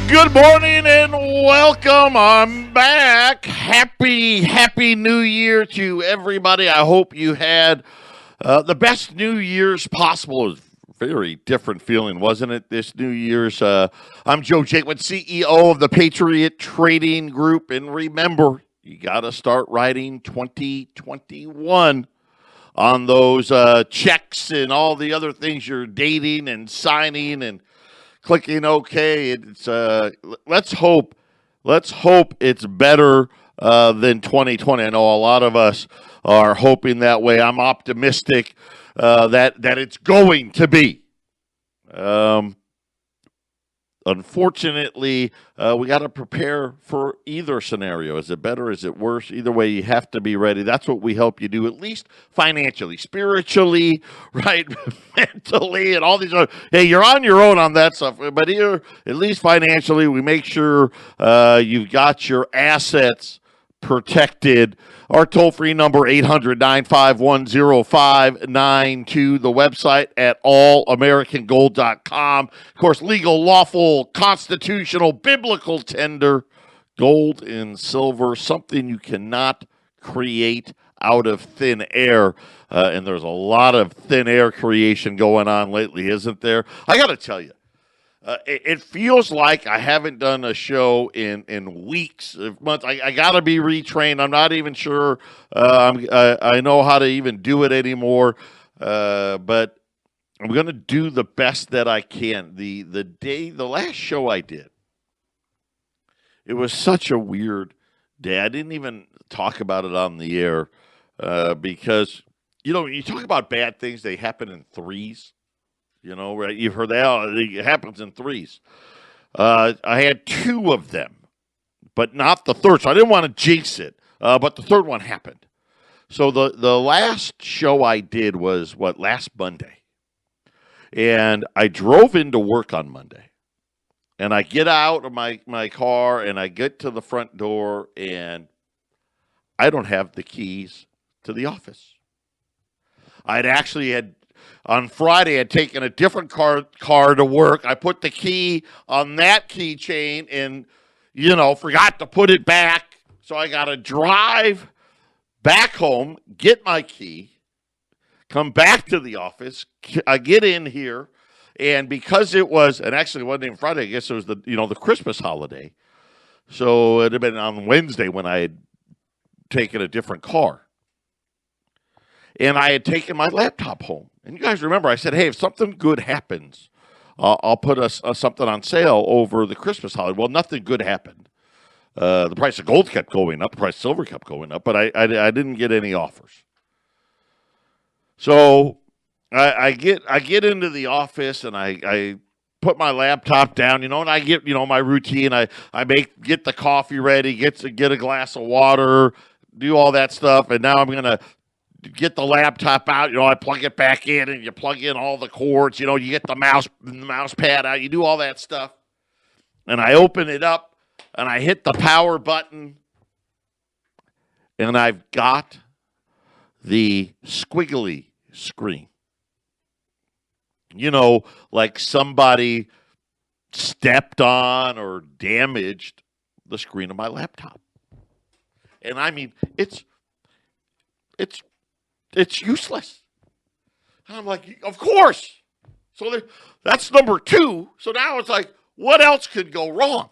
Good morning and welcome. I'm back. Happy New Year to everybody. I hope you had the best New Year's possible. It was a very different feeling, wasn't it, this New Year's? I'm Joe Jakeman, CEO of the Patriot Trading Group. And remember, you got to start writing 2021 on those checks and all the other things you're dating and signing and clicking OK. It's let's hope it's better than 2020. I know a lot of us are hoping that way. I'm optimistic that it's going to be. Unfortunately, we got to prepare for either scenario. Is it better? Is it worse? Either way, you have to be ready. That's what we help you do, at least financially, spiritually, right, mentally, and all these other. Hey, you're on your own on that stuff, but here, at least financially, we make sure you've got your assets protected. Our toll-free number, 800-951-0592. The website at allamericangold.com. Of course, legal, lawful, constitutional, biblical tender, gold and silver, something you cannot create out of thin air. And there's a lot of thin air creation going on lately, isn't there? I got to tell you, it feels like I haven't done a show in weeks, months. I got to be retrained. I'm not even sure I know how to even do it anymore. But I'm going to do the best that I can. The last show I did, it was such a weird day. I didn't even talk about it on the air because, when you talk about bad things, they happen in threes. Right? You've heard that. It happens in threes. I had two of them, but not the third. So I didn't want to jinx it. But the third one happened. So the last show I did was, last Monday. And I drove into work on Monday. And I get out of my car, and I get to the front door, and I don't have the keys to the office. On Friday, I'd taken a different car to work. I put the key on that keychain and, forgot to put it back. So I got to drive back home, get my key, come back to the office. I get in here, and because it wasn't even Friday, I guess it was the Christmas holiday. So it had been on Wednesday when I had taken a different car. And I had taken my laptop home. And you guys remember, I said, hey, if something good happens, I'll put something on sale over the Christmas holiday. Well, nothing good happened. The price of gold kept going up. The price of silver kept going up. But I didn't get any offers. So I get into the office, and I put my laptop down, and I get, my routine. I get the coffee ready, get a glass of water, do all that stuff. And now I'm going to get the laptop out, I plug it back in, and you plug in all the cords, you get the mouse pad out, you do all that stuff. And I open it up, and I hit the power button, and I've got the squiggly screen. Like somebody stepped on or damaged the screen of my laptop. And I mean, it's useless. And I'm like, of course. So that's number two. So now it's like, what else could go wrong?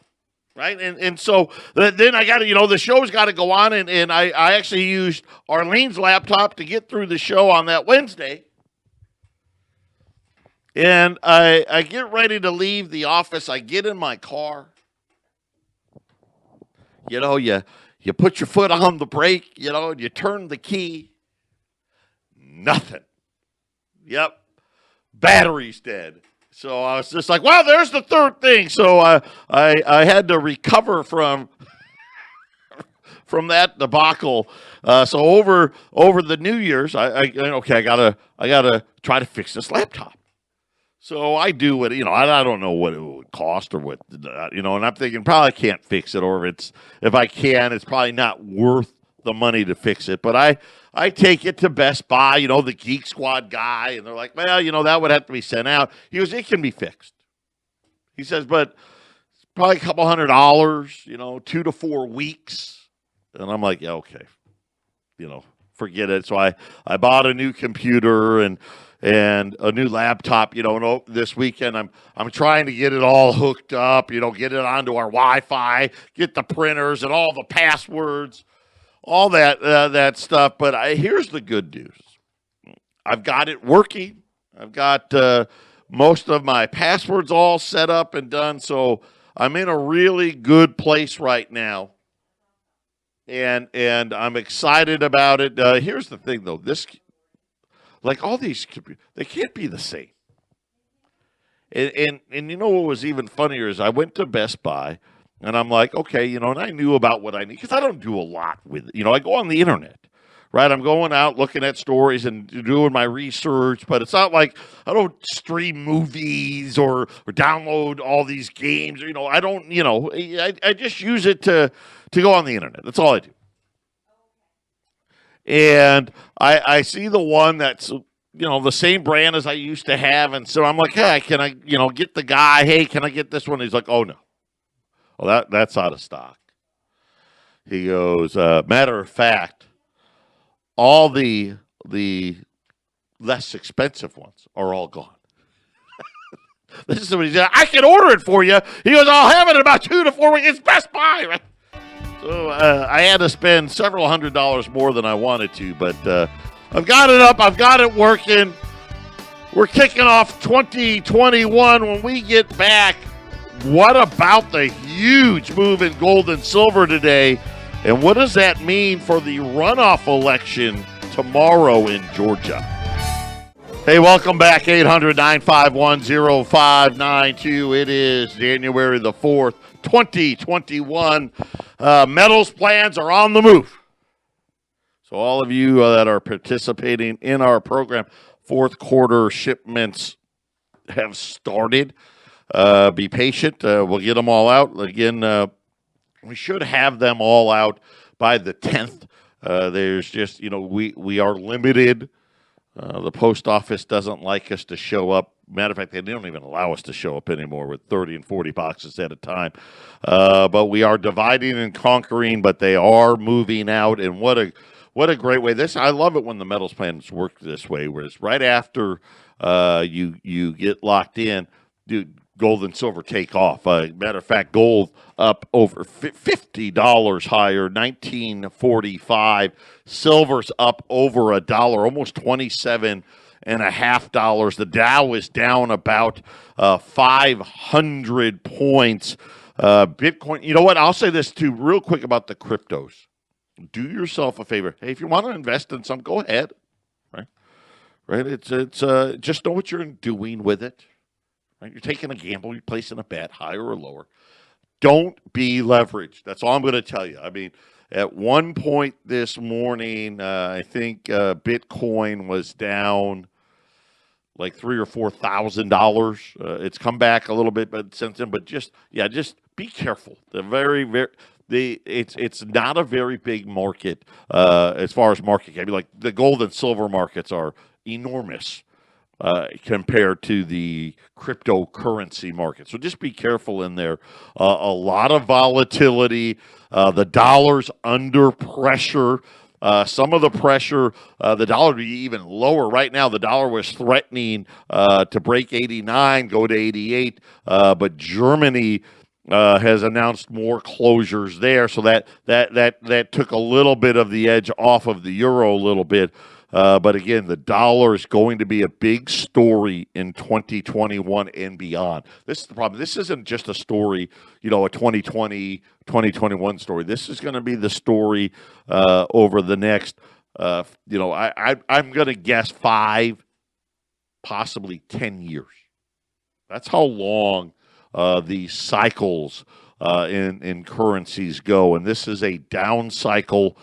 Right? And so then I got to, the show's got to go on. And I actually used Arlene's laptop to get through the show on that Wednesday. And I get ready to leave the office. I get in my car. You put your foot on the brake, and you turn the key. Nothing. Yep. Battery's dead. So I was just like, well, there's the third thing. So I had to recover from that debacle. So over the New Year's, I gotta try to fix this laptop. So I do what, I don't know what it would cost or what, and I'm thinking probably can't fix it, or if I can, it's probably not worth the money to fix it. But I take it to Best Buy, the Geek Squad guy, and they're like, well, that would have to be sent out. He goes, it can be fixed. He says, but probably a couple $100, 2 to 4 weeks. And I'm like, yeah, okay, forget it. So I bought a new computer and a new laptop, this weekend I'm trying to get it all hooked up, get it onto our Wi-Fi, get the printers and all the passwords, all that stuff. But here's the good news. I've got it working. I've got most of my passwords all set up and done. So I'm in a really good place right now. And I'm excited about it. Here's the thing, though. Like all these, they can't be the same. And you know what was even funnier is I went to Best Buy, and I'm like, okay, and I knew about what I need because I don't do a lot with it. I go on the internet. Right, I'm going out looking at stories and doing my research, but it's not like I don't stream movies or download all these games. I don't. I just use it to go on the internet. That's all I do. And I see the one that's the same brand as I used to have, and so I'm like, hey, can I get the guy? Hey, can I get this one? He's like, oh no, well that's out of stock. He goes, matter of fact, all the less expensive ones are all gone. This is somebody said, I can order it for you. He goes, I'll have it in about 2 to 4 weeks. It's Best Buy. Right? So I had to spend several $100s more than I wanted to, but I've got it up. I've got it working. We're kicking off 2021. When we get back, what about the huge move in gold and silver today? And what does that mean for the runoff election tomorrow in Georgia? Hey, welcome back, 800-951-0592. It is January the 4th, 2021. Metals plans are on the move. So all of you that are participating in our program, fourth quarter shipments have started. Be patient. We'll get them all out. Again, we should have them all out by the 10th. There's just, we are limited. The post office doesn't like us to show up. Matter of fact, they don't even allow us to show up anymore with 30 and 40 boxes at a time. But we are dividing and conquering, but they are moving out. And what a great way. I love it when the metals plans work this way, whereas right after you get locked in, dude, gold and silver take off. Matter of fact, gold up over $50 higher, $19.45. Silver's up over $1, almost $27.50. The Dow is down about 500 points. Bitcoin, you know what? I'll say this too, real quick about the cryptos. Do yourself a favor. Hey, if you want to invest in some, go ahead. Right? It's just know what you're doing with it. Right? You're taking a gamble. You're placing a bet, higher or lower. Don't be leveraged. That's all I'm going to tell you. I mean, at one point this morning, I think Bitcoin was down like $3,000 or $4,000. It's come back a little bit, but since then. But just be careful. It's not a very big market as far as market cap. Like the gold and silver markets are enormous. Compared to the cryptocurrency market. So just be careful in there. A lot of volatility. The dollar's under pressure. Some of the pressure, the dollar to be even lower. Right now, the dollar was threatening to break 89, go to 88. But Germany has announced more closures there. So that took a little bit of the edge off of the euro a little bit. But again, the dollar is going to be a big story in 2021 and beyond. This is the problem. This isn't just a story, a 2020, 2021 story. This is going to be the story over the next, I'm going to guess 5, possibly 10 years. That's how long these cycles in currencies go. And this is a down cycle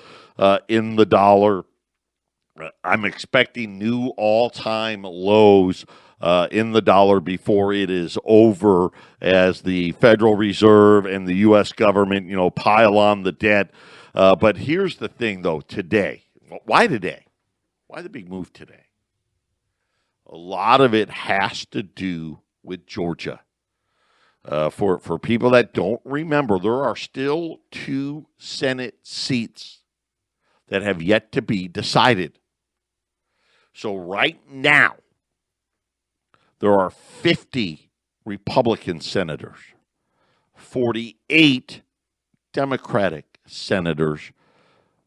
in the dollar. I'm expecting new all-time lows in the dollar before it is over as the Federal Reserve and the U.S. government, pile on the debt. But here's the thing, though, today. Why today? Why the big move today? A lot of it has to do with Georgia. For people that don't remember, there are still 2 Senate seats that have yet to be decided. So right now, there are 50 Republican senators, 48 Democratic senators,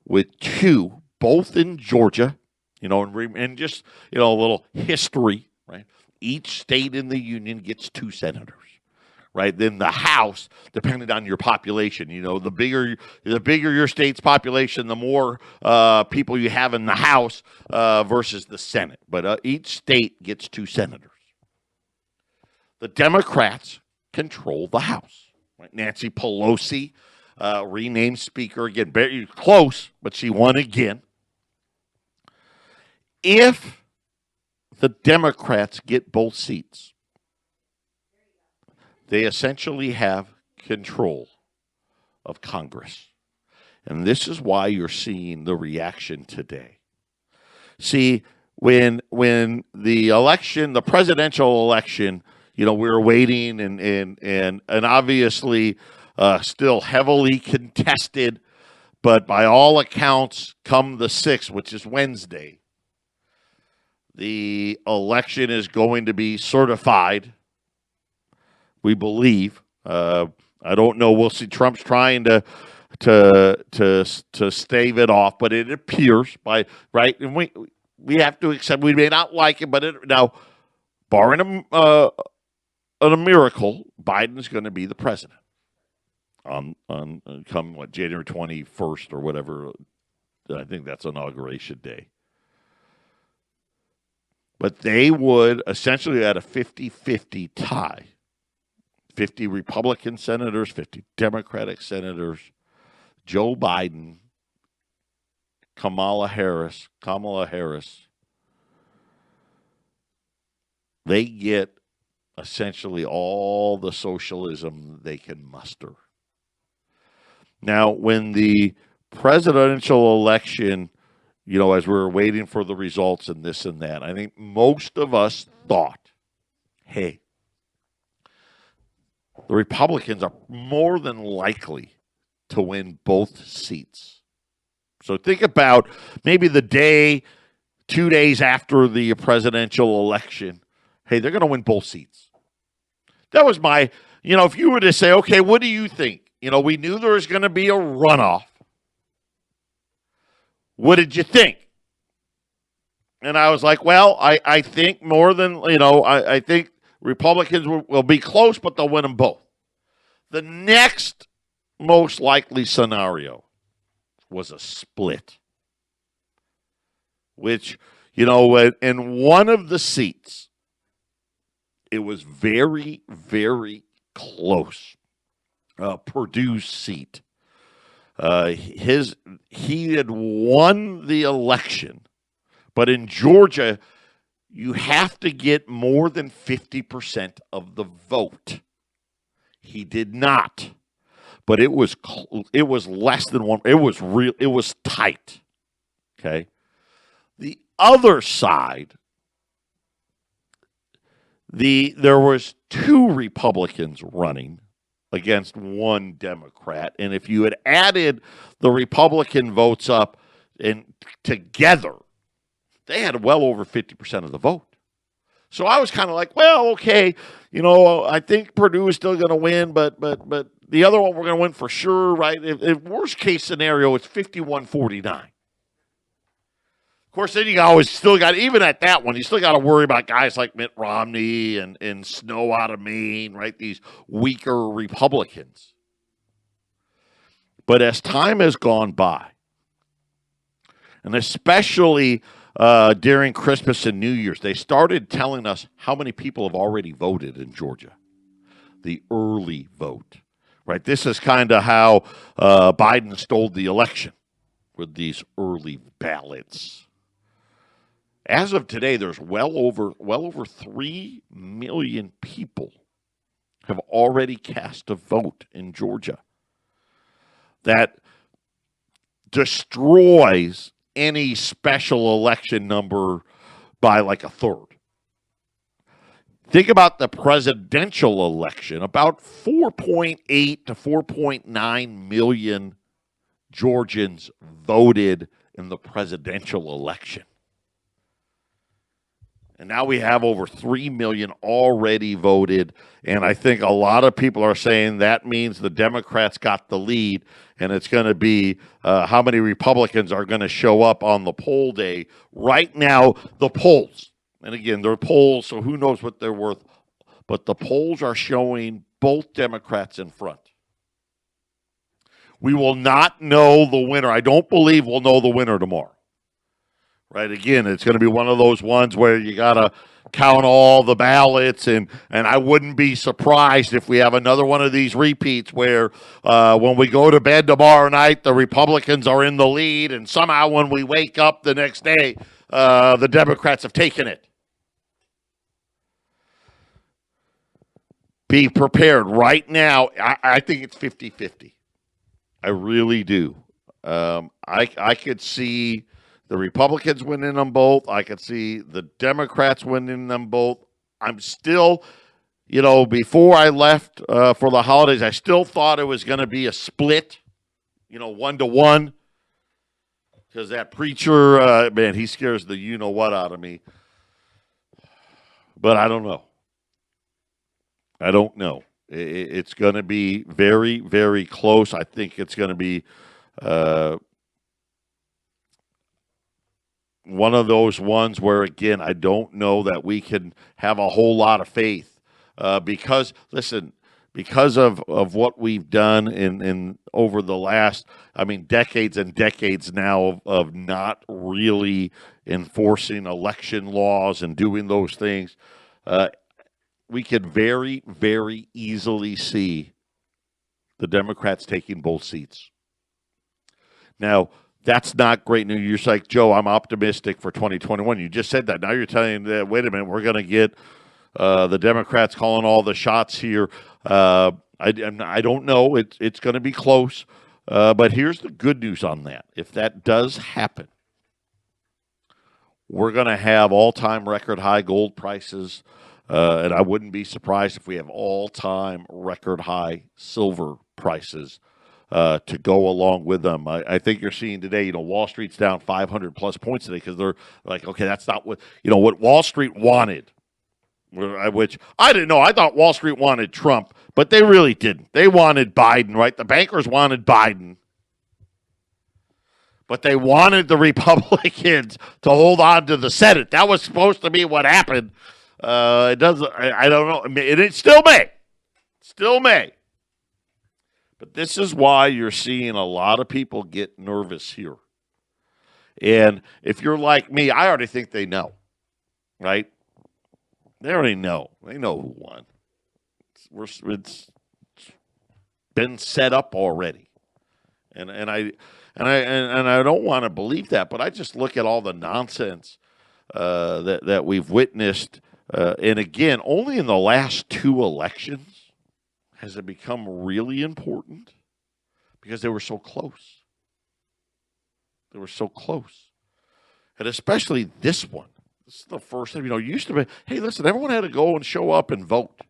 with 2, both in Georgia, and just, a little history, right? Each state in the union gets 2 senators, right? Then the House, depending on your population, the bigger your state's population, the more people you have in the House versus the Senate. But each state gets 2 senators. The Democrats control the House. Right? Nancy Pelosi, renamed Speaker again, very close, but she won again. If the Democrats get both seats, they essentially have control of Congress. And this is why you're seeing the reaction today. See, when the election, the presidential election, we were waiting and obviously still heavily contested, but by all accounts, come the 6th, which is Wednesday, the election is going to be certified, we believe. I don't know. We'll see. Trump's trying to stave it off, but it appears right, and we have to accept we may not like it, but now, barring a miracle, Biden's going to be the president on come January 21st or whatever. I think that's inauguration day. But they would essentially at a 50-50 tie. 50 Republican senators, 50 Democratic senators, Joe Biden, Kamala Harris. They get essentially all the socialism they can muster. Now, when the presidential election, as we were waiting for the results and this and that, I think most of us thought, hey, the Republicans are more than likely to win both seats. So think about maybe the day, 2 days after the presidential election, hey, they're going to win both seats. That was my, if you were to say, okay, what do you think? We knew there was going to be a runoff. What did you think? And I was like, well, I think more than, I think Republicans will be close, but they'll win them both. The next most likely scenario was a split, which, in one of the seats, it was very, very close. Purdue's seat. He had won the election, but in Georgia, you have to get more than 50% of the vote. He did not, but it was less than one. It was tight. Okay, the other side, there was 2 Republicans running against 1 Democrat, and if you had added the Republican votes up and together, they had well over 50% of the vote. So I was kind of like, well, okay, I think Purdue is still going to win, but the other one we're going to win for sure, right? If worst case scenario, it's 51-49. Of course, then you always still got, even at that one, you still got to worry about guys like Mitt Romney and Snow out of Maine, right? These weaker Republicans. But as time has gone by, and especially during Christmas and New Year's, they started telling us how many people have already voted in Georgia. The early vote, right? This is kind of how Biden stole the election with these early ballots. As of today, there's well over 3 million people have already cast a vote in Georgia. That destroys any special election number by like a third. Think about the presidential election. About 4.8 to 4.9 million Georgians voted in the presidential election. And now we have over 3 million already voted. And I think a lot of people are saying that means the Democrats got the lead. And it's going to be how many Republicans are going to show up on the poll day. Right now, the polls, and again, they're polls, so who knows what they're worth. But the polls are showing both Democrats in front. We will not know the winner. I don't believe we'll know the winner tomorrow. Right, again, it's going to be one of those ones where you got to count all the ballots, and I wouldn't be surprised if we have another one of these repeats where when we go to bed tomorrow night, the Republicans are in the lead, and somehow when we wake up the next day, the Democrats have taken it. Be prepared. Right now, I think it's 50-50. I really do. I could see the Republicans winning them both. I could see the Democrats winning them both. I'm still, before I left for the holidays, I still thought it was going to be a split, 1-1. Because that preacher, man, he scares the you-know-what out of me. But I don't know. It's going to be very, very close. I think it's going to be one of those ones where, again, I don't know that we can have a whole lot of faith because of what we've done in over the last, decades and decades now of not really enforcing election laws and doing those things. We could very, very easily see the Democrats taking both seats. Now, that's not great news. You're like, Joe, I'm optimistic for 2021. You just said that. Now you're telling that, wait a minute, we're going to get the Democrats calling all the shots here. I don't know. It's going to be close. But here's the good news on that. If that does happen, we're going to have all-time record high gold prices. And I wouldn't be surprised if we have all-time record high silver prices to go along with them. I think you're seeing today, Wall Street's down 500 plus points today because they're like, okay, that's not what Wall Street wanted, which I didn't know. I thought Wall Street wanted Trump, but they really didn't. They wanted Biden, right? The bankers wanted Biden, but they wanted the Republicans to hold on to the Senate. That was supposed to be what happened. It doesn't. I don't know. It still may. But this is why you're seeing a lot of people get nervous here. And if you're like me, I already think they know, right? They already know. They know who won. It's been set up already, and I don't want to believe that, but I just look at all the nonsense that we've witnessed. And again, only in the last two elections has it become really important because they were so close. And especially this one. This is the first time, it used to be, hey, listen, everyone had to go and show up and vote.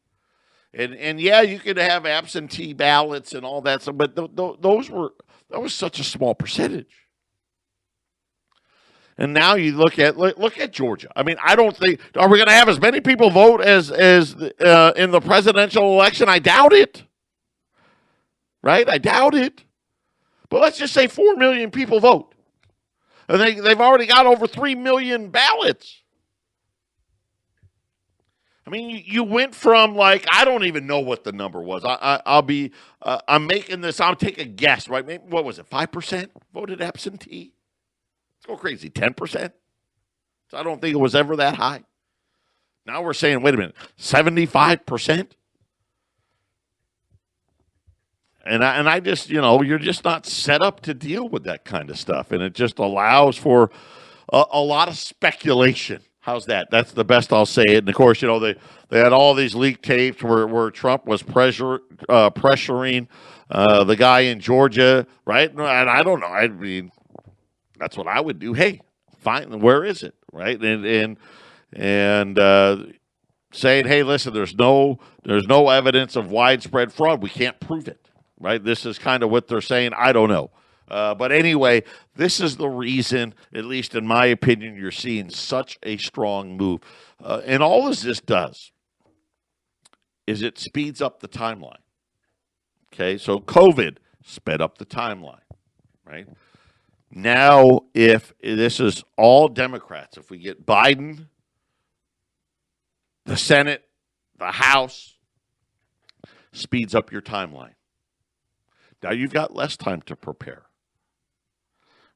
And yeah, you could have absentee ballots and all that stuff, but that was such a small percentage. And now you look at Georgia. I don't think, are we going to have as many people vote as in the presidential election? I doubt it. Right? I doubt it. But let's just say 4 million people vote. And they've already got over 3 million ballots. You went from I don't even know what the number was. I'm making this, I'll take a guess, right? Maybe, what was it, 5% voted absentee? Go crazy, 10%? So I don't think it was ever that high. Now we're saying, wait a minute, 75%? And I just, you're just not set up to deal with that kind of stuff. And it just allows for a lot of speculation. How's that? That's the best I'll say it. And, of course, they had all these leaked tapes where Trump was pressuring the guy in Georgia, right? And I don't know. That's what I would do. Hey, fine. Where is it? Right. And saying, "Hey, listen, there's no evidence of widespread fraud. We can't prove it." Right? This is kind of what they're saying. I don't know. But anyway, this is the reason, at least in my opinion, you're seeing such a strong move. And all this does is it speeds up the timeline. Okay, so COVID sped up the timeline, right? Now, if this is all Democrats, if we get Biden, the Senate, the House, speeds up your timeline. Now you've got less time to prepare,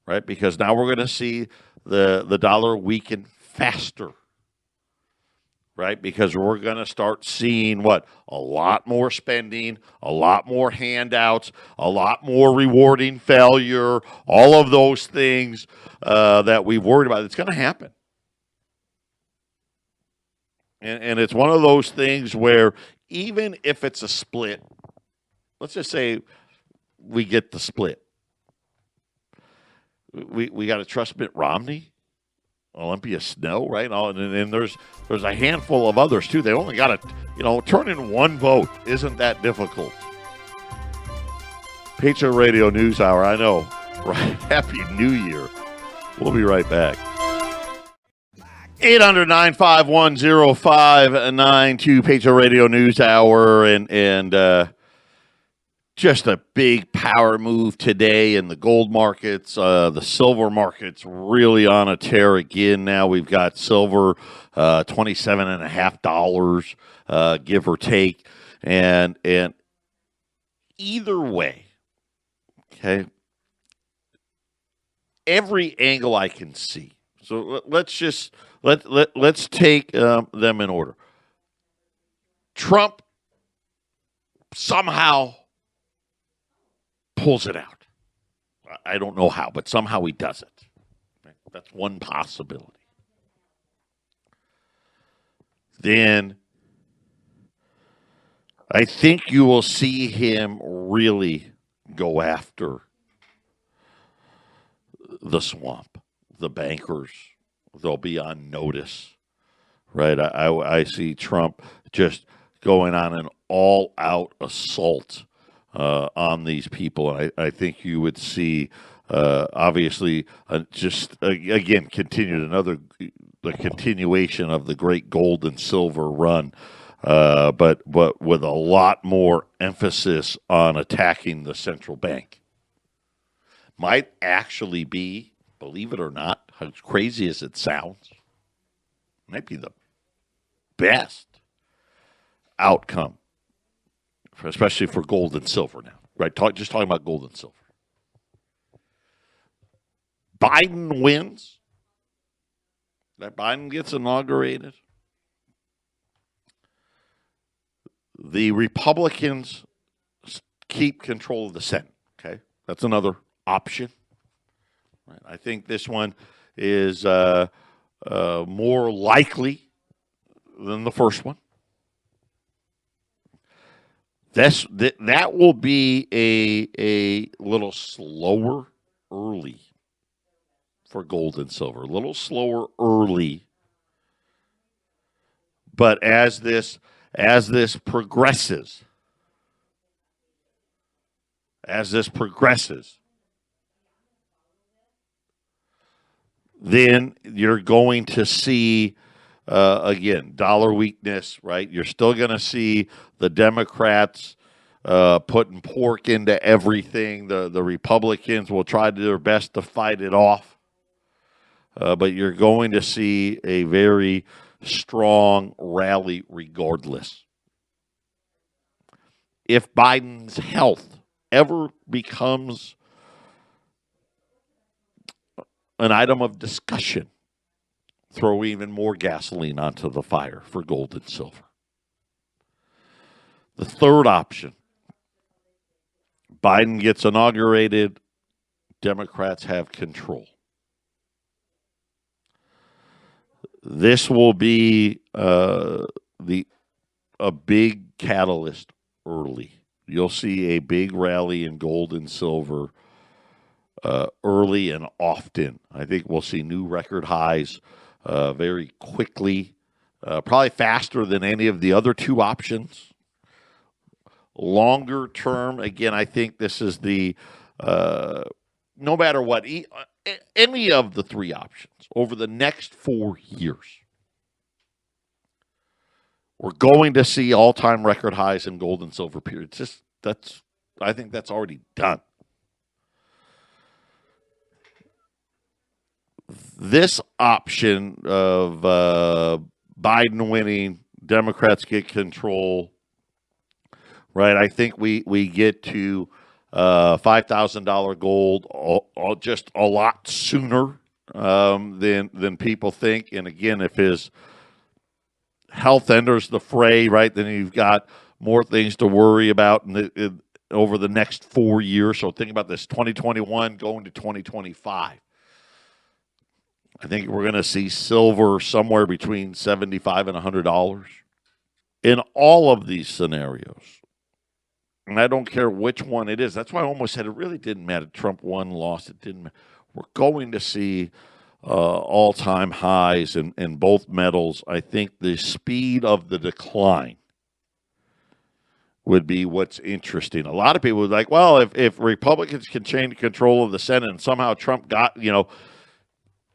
right? Because now we're going to see the dollar weaken faster, right? Because we're going to start seeing what? A lot more spending, a lot more handouts, a lot more rewarding failure, all of those things that we've worried about. It's going to happen. And it's one of those things where even if it's a split, let's just say we get the split. We got to trust Mitt Romney, Olympia Snow, right? And there's a handful of others too. They only got to, turn in one vote. Isn't that difficult? Patriot Radio News Hour. I know, right? Happy New Year. We'll be right back. 800-951-0592, Patriot Radio News Hour, and just a big power move today in the gold markets. The silver market's really on a tear again. Now we've got silver $27.50, give or take, and either way, okay, every angle I can see. So let's take them in order. Trump somehow pulls it out. I don't know how, but somehow he does it. That's one possibility. Then I think you will see him really go after the swamp, the bankers. They'll be on notice, right? I see Trump just going on an all-out assault on these people. And I think you would see, obviously, again, the continuation of the great gold and silver run, but with a lot more emphasis on attacking the central bank. Might actually be, believe it or not, as crazy as it sounds, might be the best outcome, especially for gold and silver now, right? Just talking about gold and silver. Biden wins. That Biden gets inaugurated. The Republicans keep control of the Senate. Okay, that's another option. Right. I think this one is more likely than the first one. That will be a little slower early for gold and silver. A little slower early, but as this progresses, then you're going to see, again, dollar weakness, right? You're still going to see the Democrats putting pork into everything. The Republicans will try to do their best to fight it off. But you're going to see a very strong rally regardless. If Biden's health ever becomes an item of discussion, throw even more gasoline onto the fire for gold and silver. The third option, Biden gets inaugurated, Democrats have control. This will be a big catalyst early. You'll see a big rally in gold and silver early and often. I think we'll see new record highs very quickly. probably faster than any of the other two options. Longer term, again, I think this is the no matter what, any of the three options over the next 4 years, we're going to see all-time record highs in gold and silver periods. I think that's already done. This option of Biden winning, Democrats get control, right? I think we get to $5,000 gold just a lot sooner than people think. And again, if his health enters the fray, right, then you've got more things to worry about over the next 4 years. So think about this: 2021 going to 2025. I think we're going to see silver somewhere between $75 and $100 in all of these scenarios. And I don't care which one it is. That's why I almost said it really didn't matter. Trump won, lost, it didn't matter. We're going to see all-time highs in both metals. I think the speed of the decline would be what's interesting. A lot of people would like, well, if Republicans can change control of the Senate and somehow Trump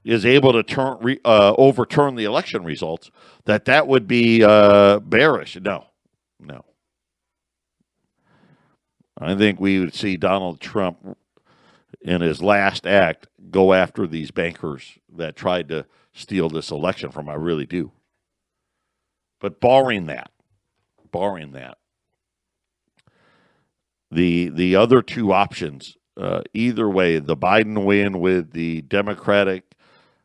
is able to overturn the election results, that would be bearish. No. I think we would see Donald Trump in his last act go after these bankers that tried to steal this election from him. I really do. But barring that, the other two options, either way, the Biden win with the Democratic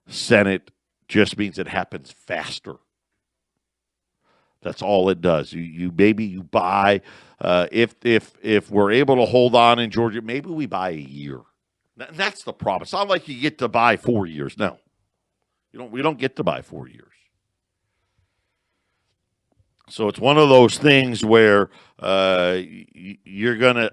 Senate just means it happens faster. That's all it does. You buy. If we're able to hold on in Georgia, maybe we buy a year. That's the problem. It's not like you get to buy 4 years. No, we don't get to buy 4 years. So it's one of those things where you're gonna.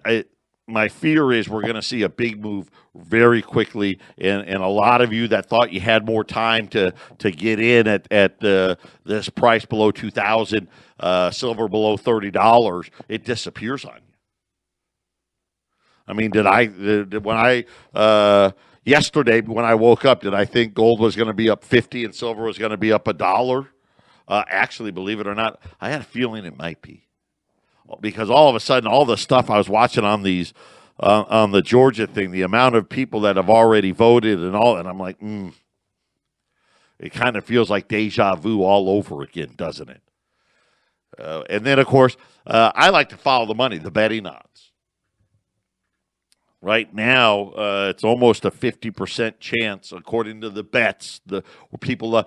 My fear is we're going to see a big move very quickly, and a lot of you that thought you had more time to get in at this price below $2,000, silver below $30, it disappears on you. I mean, yesterday when I woke up, did I think gold was going to be up 50 and silver was going to be up $1? Actually, believe it or not, I had a feeling it might be. Because all of a sudden, all the stuff I was watching on these, on the Georgia thing, the amount of people that have already voted and all, and I'm like, it kind of feels like deja vu all over again, doesn't it? And then, of course, I like to follow the money, the betting odds. Right now, it's almost a 50% chance, according to the bets. People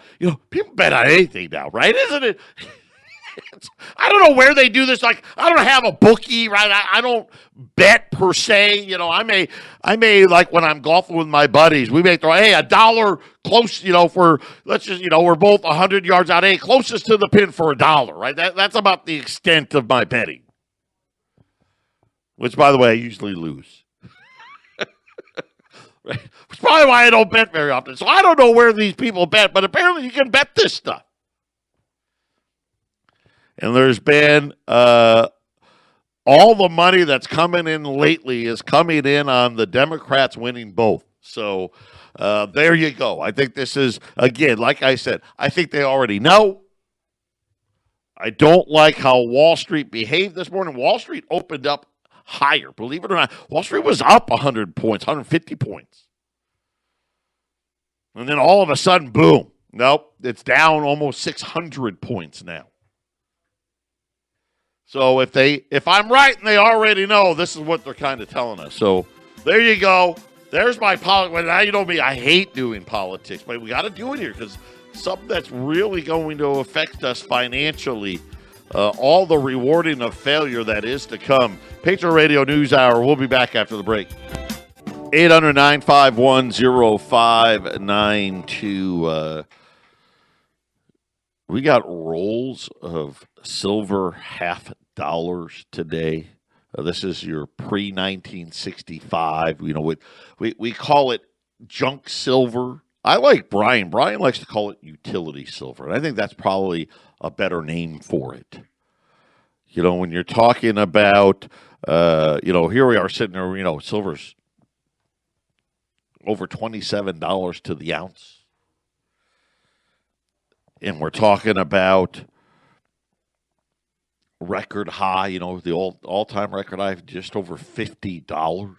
bet on anything now, right? Isn't it? I don't know where they do this. Like, I don't have a bookie, right? I don't bet per se. I may like when I'm golfing with my buddies, we may throw, hey, $1 close, for, let's just, we're both 100 yards out. Hey, closest to the pin for $1, right? That's about the extent of my betting. Which, by the way, I usually lose. Right? Which is probably why I don't bet very often. So I don't know where these people bet, but apparently you can bet this stuff. And there's been all the money that's coming in lately is coming in on the Democrats winning both. So there you go. I think this is, again, like I said, I think they already know. I don't like how Wall Street behaved this morning. Wall Street opened up higher. Believe it or not, Wall Street was up 100 points, 150 points. And then all of a sudden, boom. Nope, it's down almost 600 points now. So if I'm right and they already know, this is what they're kind of telling us. So there you go. There's my politics. Well, now you know me. I hate doing politics, but we got to do it here because something that's really going to affect us financially. All the rewarding of failure that is to come. Patriot Radio News Hour. We'll be back after the break. 800-951-0592. We got rolls of silver $50 today. This is your pre-1965. We call it junk silver. I like Brian. Brian likes to call it utility silver, and I think that's probably a better name for it. When you're talking about, here we are sitting there, silver's over $27 to the ounce. And we're talking about record high, the all-time record high, just over $50.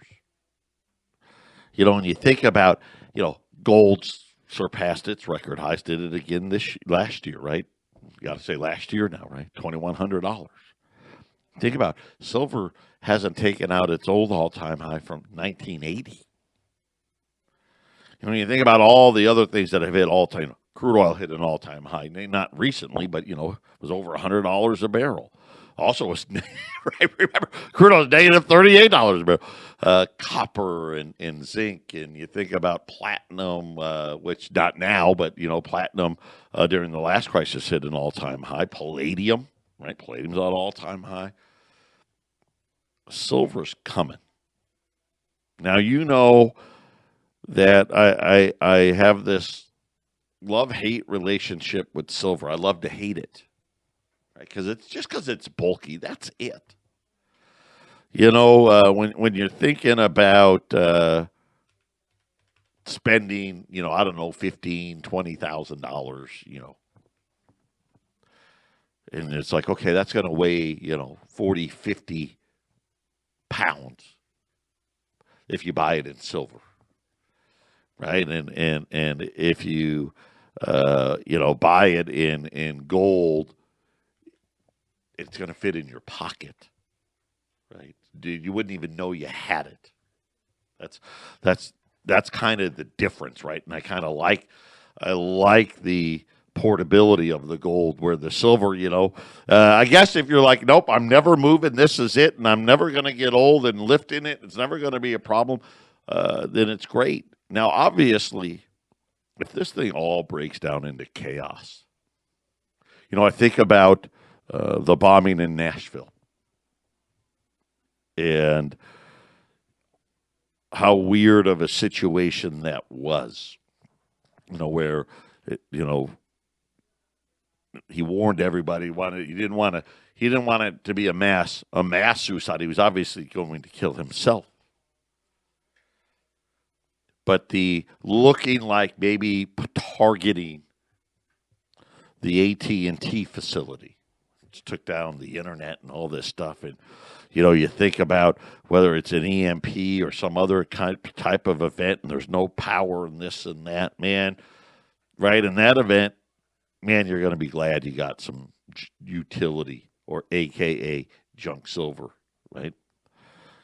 And you think about, gold's surpassed its record highs, did it again last year, right? You got to say last year now, right? $2,100. Think about silver hasn't taken out its old all-time high from 1980. When you think about all the other things that have hit all-time, crude oil hit an all-time high, not recently, but, it was over $100 a barrel. Also, was right, remember, crude oil was negative $38 a barrel. Copper and zinc, and you think about platinum, which not now, but, platinum during the last crisis hit an all-time high. Palladium, right? Palladium's at an all-time high. Silver's coming. Now, that I have this love-hate relationship with silver. I love to hate it. Because it's bulky, that's it. When you're thinking about spending, I don't know, $15,000, $20,000, and it's like, okay, that's going to weigh, 40, 50 pounds if you buy it in silver, right? And if you buy it in gold, it's going to fit in your pocket, right? You wouldn't even know you had it. That's kind of the difference, right? And I like the portability of the gold, where the silver, I guess if you're like, nope, I'm never moving, this is it, and I'm never going to get old and lifting it, it's never going to be a problem, then it's great. Now, obviously, if this thing all breaks down into chaos, I think about the bombing in Nashville and how weird of a situation that was, where, he warned everybody. He didn't want it to be a mass suicide. He was obviously going to kill himself. But the looking like maybe targeting the AT&T facility, which took down the internet and all this stuff, and you think about whether it's an EMP or some other type of event, and there's no power and this and that, man. Right in that event, man, you're going to be glad you got some utility, or AKA junk silver, right?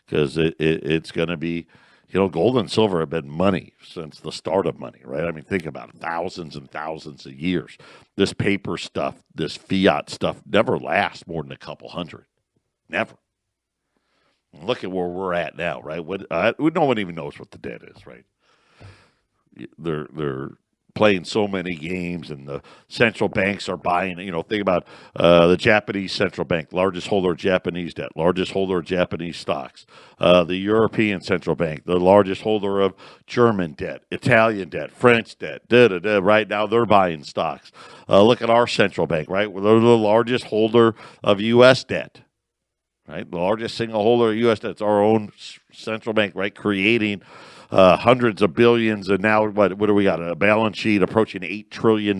Because it's going to be, gold and silver have been money since the start of money, right? I mean, think about it, thousands and thousands of years. This paper stuff, this fiat stuff never lasts more than a couple hundred. Never. Look at where we're at now, right? No one even knows what the debt is, right? They're playing so many games, and the central banks are buying. Think about the Japanese central bank, largest holder of Japanese debt, largest holder of Japanese stocks. The European central bank, the largest holder of German debt, Italian debt, French debt. Right now, they're buying stocks. Look at our central bank, right? They're the largest holder of U.S. debt. Right, the largest single holder of U.S. debt's our own central bank, right? Creating hundreds of billions, and now what do we got? A balance sheet approaching $8 trillion.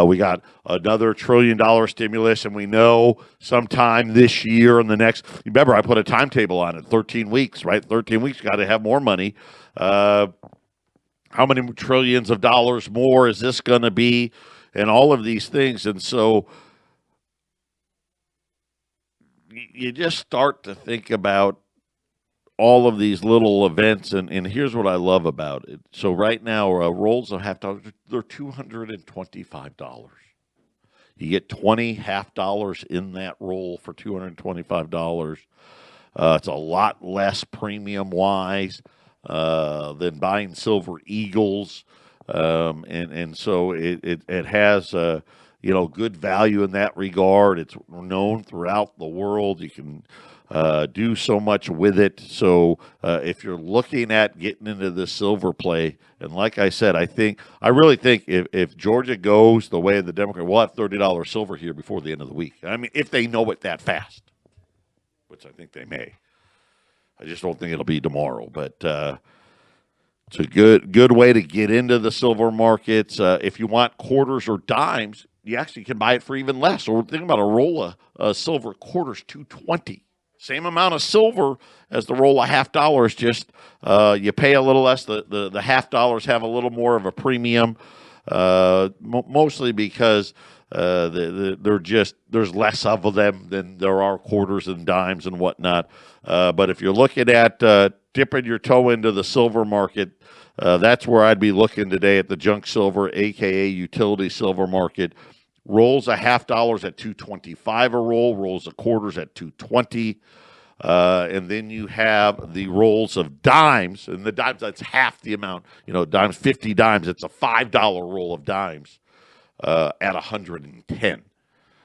We got another $1 trillion stimulus, and we know sometime this year and the next. Remember, I put a timetable on it: 13 weeks, right? 13 weeks, got to have more money. How many trillions of dollars more is this going to be? And all of these things, and so you just start to think about all of these little events, and here's what I love about it. So right now, rolls of $half, they're $225. You get 20 $half in that roll for $225. It's a lot less premium-wise than buying Silver Eagles, and so it has good value in that regard. It's known throughout the world. You can do so much with it. So if you're looking at getting into the silver play, and like I said, I really think if Georgia goes the way of the Democrat, we'll have $30 silver here before the end of the week. I mean, if they know it that fast, which I think they may. I just don't think it'll be tomorrow, but it's a good way to get into the silver markets. If you want quarters or dimes, you actually can buy it for even less. So we're thinking about a roll of silver quarters, $2.20. Same amount of silver as the roll of $half. Just you pay a little less. The $half have a little more of a premium, mostly because there's less of them than there are quarters and dimes and whatnot. But if you're looking at dipping your toe into the silver market, that's where I'd be looking today at the junk silver, aka utility silver market. Rolls of $half at $2.25 a roll, rolls of quarters at $2.20. And then you have the rolls of dimes, and the dimes, that's half the amount. Dimes, 50 dimes, it's a $5 roll of dimes at $110.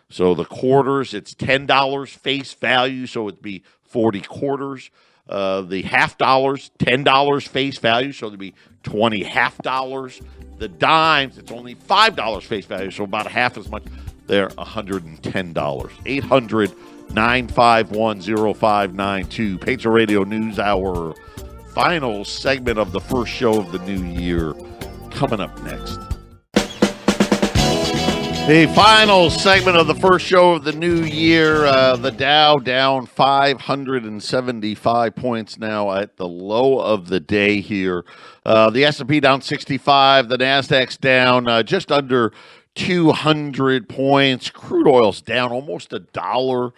So the quarters, it's $10 face value, so it'd be 40 quarters. The $half, $10 face value, so there'd be 20 $half. The dimes, it's only $5 face value, so about half as much. They're $110. 800-951-0592. Patriot Radio News Hour. Final segment of the first show of the new year. Coming up next. The final segment of the first show of the new year. The Dow down 575 points now at the low of the day here. The S&P down 65. The Nasdaq's down just under 200 points. Crude oil's down almost $1.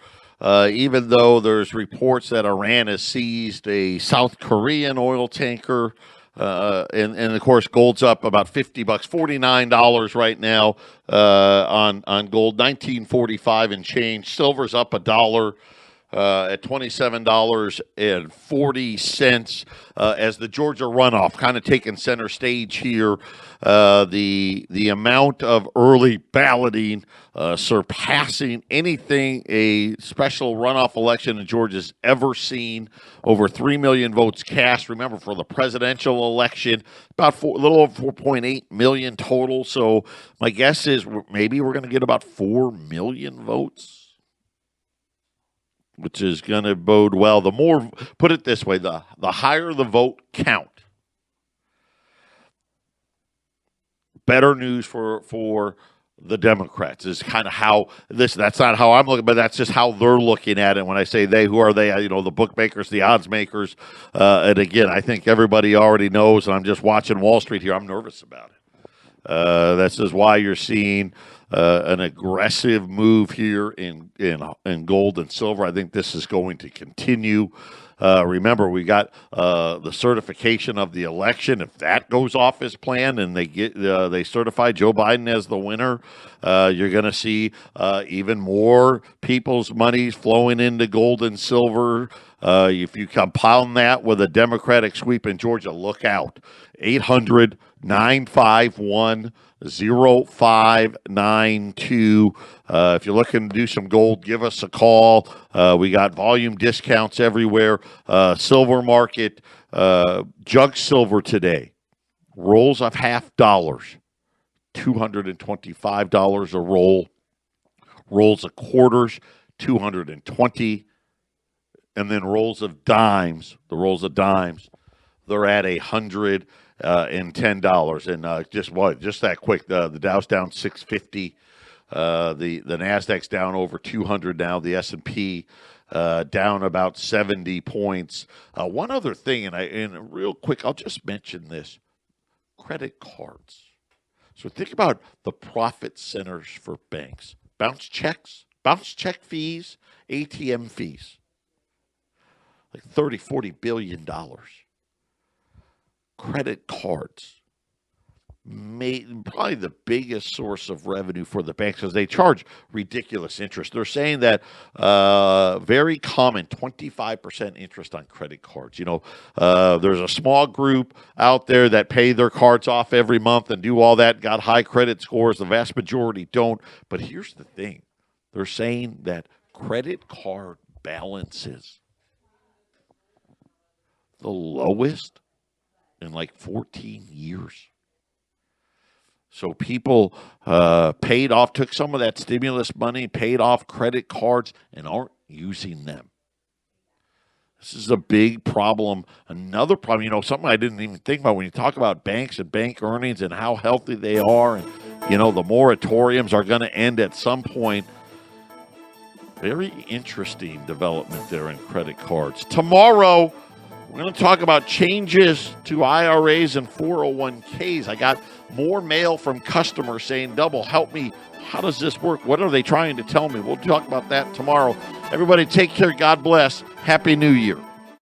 Even though there's reports that Iran has seized a South Korean oil tanker. And of course, gold's up about $50, $49 right now on gold, $19.45 and change. Silver's up $1 at $27.40 as the Georgia runoff kind of taking center stage here. The amount of early balloting surpassing anything a special runoff election in Georgia's ever seen. Over 3 million votes cast. Remember, for the presidential election, about a little over 4.8 million total. So my guess is maybe we're going to get about 4 million votes, which is going to bode well. The more, put it this way, the higher the vote count, better news for the Democrats is kind of how that's not how I'm looking, but that's just how they're looking at it. When I say they, who are they? The bookmakers, the odds makers. And again, I think everybody already knows, and I'm just watching Wall Street here. I'm nervous about it. This is why you're seeing an aggressive move here in gold and silver. I think this is going to continue. Remember, we got the certification of the election. If that goes off as planned and they certify Joe Biden as the winner, you're going to see even more people's money flowing into gold and silver. If you compound that with a Democratic sweep in Georgia, look out. 800-951-0592. If you're looking to do some gold, give us a call. We got volume discounts everywhere. Silver market, jug silver today. Rolls of $half, $225 a roll. Rolls of quarters, $220. And then rolls of dimes, they're at $110. And just that quick, the Dow's down 650. The Nasdaq's down over 200 now. The S&P down about 70 points. One other thing, and real quick, I'll just mention this: credit cards. So think about the profit centers for banks: bounce check fees, ATM fees, like $30-40 billion. Credit cards, probably the biggest source of revenue for the banks because they charge ridiculous interest. They're saying that very common 25% interest on credit cards. There's a small group out there that pay their cards off every month and do all that, got high credit scores. The vast majority don't. But here's the thing. They're saying that credit card balances the lowest in like 14 years. So people took some of that stimulus money, paid off credit cards, and aren't using them. This is a big problem. Another problem, something I didn't even think about when you talk about banks and bank earnings and how healthy they are. And, the moratoriums are going to end at some point. Very interesting development there in credit cards. Tomorrow, we're going to talk about changes to IRAs and 401ks. I got more mail from customers saying, Double, help me. How does this work? What are they trying to tell me? We'll talk about that tomorrow. Everybody take care. God bless. Happy New Year.